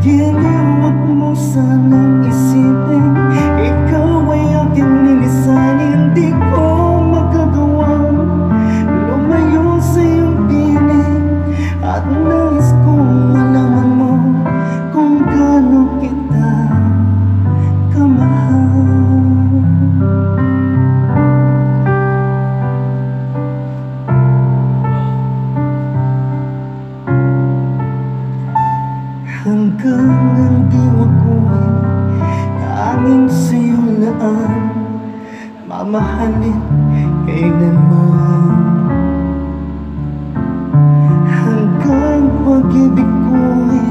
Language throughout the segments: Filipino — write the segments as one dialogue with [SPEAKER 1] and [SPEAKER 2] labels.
[SPEAKER 1] Giliw, wag mo sanang isipin ikaw ay aking nilisanin. Di ko magagawang lumayo sa iyong piling, at nais kong malaman mo kung gaano kita kamahal. Hanggang ang diwa ko'y tanging sa'yo laan, mamahalin kailanman. Hanggang pag-ibig ko'y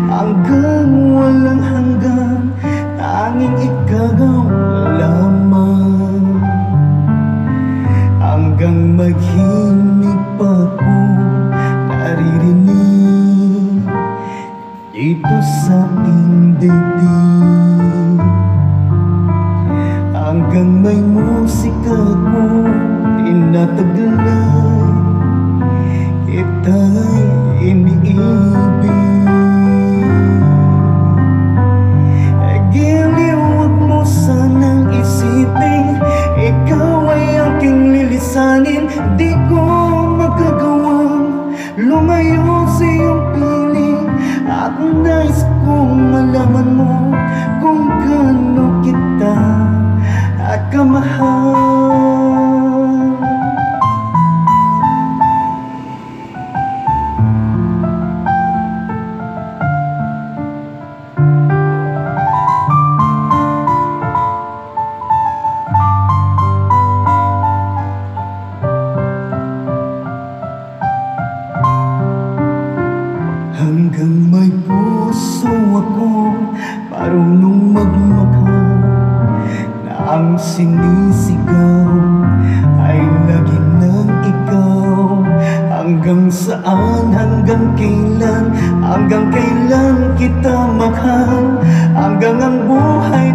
[SPEAKER 1] hanggang walang hanggan, tanging ikaw lamang. Hanggang maghimig pa ko naririnig dito sa aking dibdib, hanggang may musika ko tinataglay, kita'y iniibig. Giliw, wag mo sanang isipin ikaw ay aking lilisanin. Di ko magagawang lumayo sa iyong piling, at nais kong malaman mo kung gaano kita kamahal. Hanggang may puso ako marunong magmahal, na ang sinisigaw ay lagi ng ikaw. Hanggang saan, hanggang kailan kita mahal, hanggang ang buhay